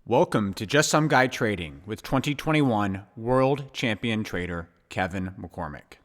Welcome to Just Some Guy Trading with 2021 World Champion Trader Kevin McCormick.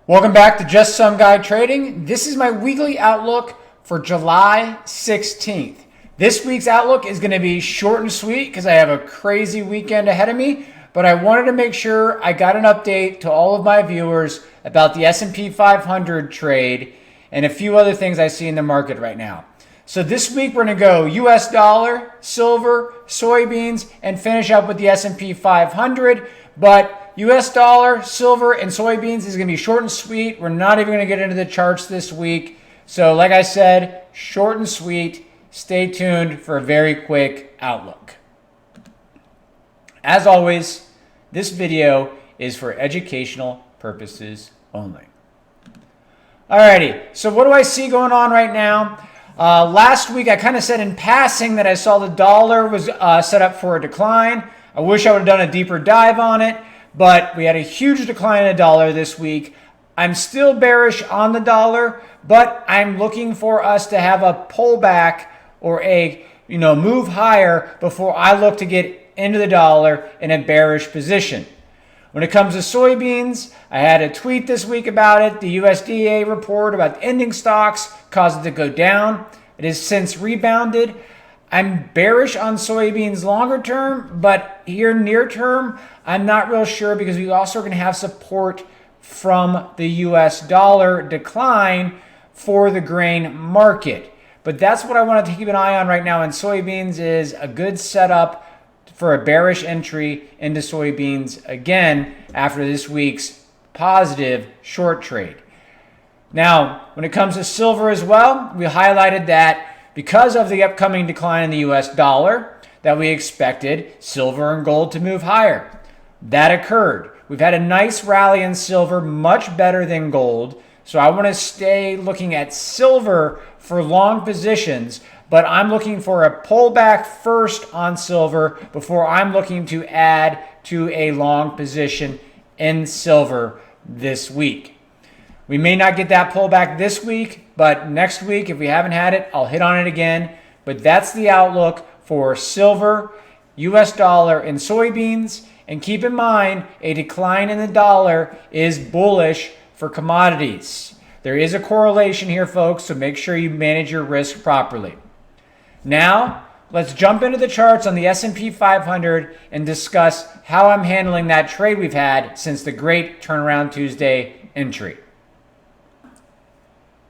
Welcome back to Just Some Guy Trading. This is my weekly outlook for July 16th. This week's outlook is going to be short and sweet because I have a crazy weekend ahead of me, but I wanted to make sure I got an update to all of my viewers about the S&P 500 trade and a few other things I see in the market right now. So this week we're going to go US dollar, silver, soybeans, and finish up with the S&P 500. But US dollar, silver, and soybeans is going to be short and sweet. We're not even going to get into the charts this week. So like I said, short and sweet. Stay tuned for a very quick outlook. As always, this video is for educational purposes only. Alrighty, so what do I see going on right now? Last week, I kind of said in passing that I saw the dollar was set up for a decline. I wish I would have done a deeper dive on it, but we had a huge decline in the dollar this week. I'm still bearish on the dollar, but I'm looking for us to have a pullback or a move higher before I look to get into the dollar in a bearish position. When it comes to soybeans, I had a tweet this week about it. The USDA report about ending stocks caused it to go down. It has since rebounded. I'm bearish on soybeans longer term, but here near term, I'm not real sure because we also are going to have support from the US dollar decline for the grain market. But that's what I wanted to keep an eye on right now in soybeans is a good setup for a bearish entry into soybeans again after this week's positive short trade. Now, when it comes to silver as well, we highlighted that because of the upcoming decline in the US dollar, that we expected silver and gold to move higher. That occurred. We've had a nice rally in silver, much better than gold. So I want to stay looking at silver for long positions, but I'm looking for a pullback first on silver before I'm looking to add to a long position in silver this week. We may not get that pullback this week, but next week, if we haven't had it, I'll hit on it again. But that's the outlook for silver, US dollar, and soybeans. And keep in mind, a decline in the dollar is bullish for commodities. There is a correlation here, folks, so make sure you manage your risk properly. Now, let's jump into the charts on the S&P 500 and discuss how I'm handling that trade we've had since the great Turnaround Tuesday entry.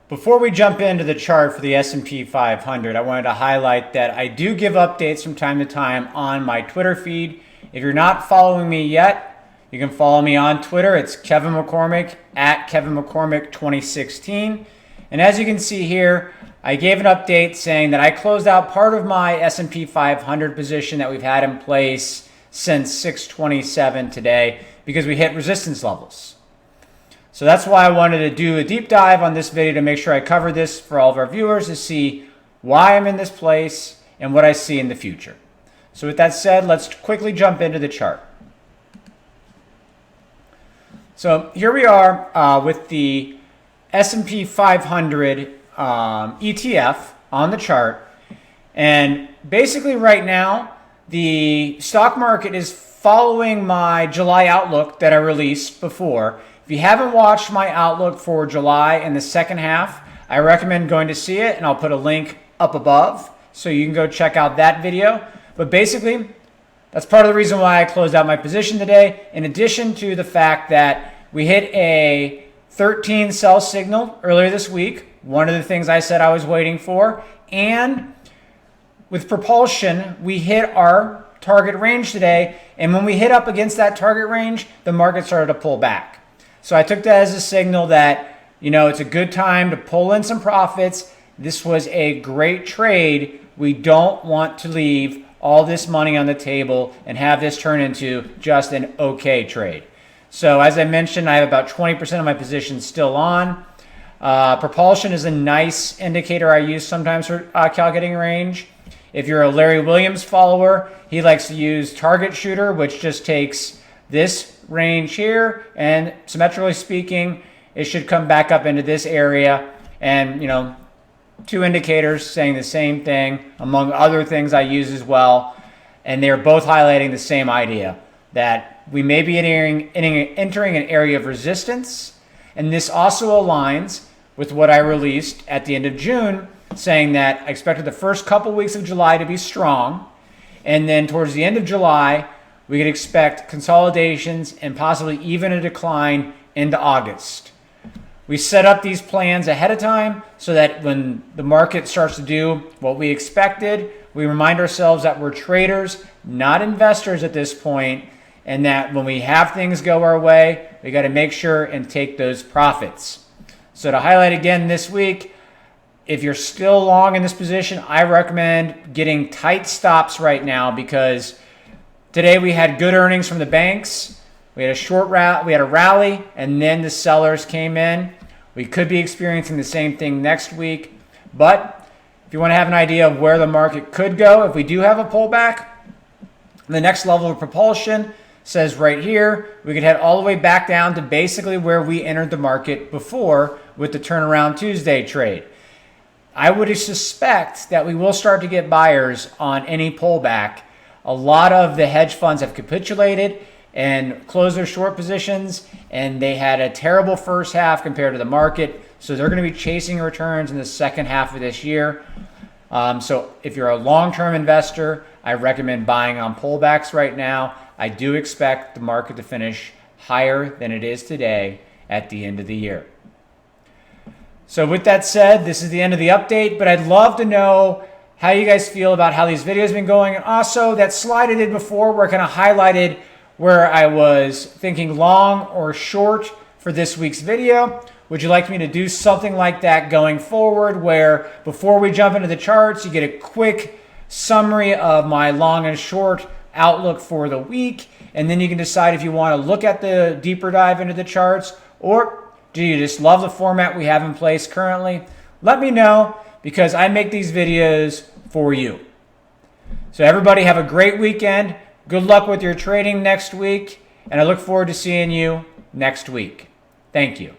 Before we jump into the chart for the S&P 500, I wanted to highlight that I do give updates from time to time on my Twitter feed. If you're not following me yet, you can follow me on Twitter. It's Kevin McCormick at Kevin McCormick 2016. And as you can see here, I gave an update saying that I closed out part of my S&P 500 position that we've had in place since 627 today because we hit resistance levels. So that's why I wanted to do a deep dive on this video to make sure I cover this for all of our viewers to see why I'm in this place and what I see in the future. So with that said, let's quickly jump into the chart. So here we are with the S&P 500 ETF on the chart. And basically right now, the stock market is following my July outlook that I released before. If you haven't watched my outlook for July in the second half, I recommend going to see it, and I'll put a link up above so you can go check out that video. But basically, that's part of the reason why I closed out my position today, in addition to the fact that we hit a 13 sell signal earlier this week, one of the things I said I was waiting for, and with propulsion, we hit our target range today, and when we hit up against that target range, the market started to pull back. So I took that as a signal that, it's a good time to pull in some profits. This was a great trade. We don't want to leave all this money on the table and have this turn into just an okay trade. So as I mentioned, I have about 20% of my position still on. Propulsion is a nice indicator I use sometimes for calculating range. If you're a Larry Williams follower, he likes to use target shooter, which just takes this range here, and symmetrically speaking, it should come back up into this area. And, two indicators saying the same thing, among other things I use as well. and they're both highlighting the same idea that we may be entering an area of resistance. And this also aligns with what I released at the end of June, saying that I expected the first couple weeks of July to be strong. And then towards the end of July, we could expect consolidations and possibly even a decline into August. We set up these plans ahead of time so that when the market starts to do what we expected, we remind ourselves that we're traders, not investors at this point, and that when we have things go our way, we got to make sure and take those profits. So to highlight again this week, if you're still long in this position, I recommend getting tight stops right now, because today we had good earnings from the banks. We had a rally, and then the sellers came in. We could be experiencing the same thing next week. But if you want to have an idea of where the market could go, if we do have a pullback, the next level of propulsion says right here, we could head all the way back down to basically where we entered the market before with the turnaround Tuesday trade. I would suspect that we will start to get buyers on any pullback. A lot of the hedge funds have capitulated and closed their short positions, and they had a terrible first half compared to the market. So they're going to be chasing returns in the second half of this year. So if you're a long-term investor, I recommend buying on pullbacks right now. I do expect the market to finish higher than it is today at the end of the year. So with that said, this is the end of the update, but I'd love to know how you guys feel about how these videos have been going. And also that slide I did before where I kind of highlighted where I was thinking long or short for this week's video. Would you like me to do something like that going forward, where before we jump into the charts, you get a quick summary of my long and short outlook for the week, and then you can decide if you want to look at the deeper dive into the charts, or do you just love the format we have in place currently? Let me know, because I make these videos for you. So everybody have a great weekend. Good luck with your trading next week, and I look forward to seeing you next week. Thank you.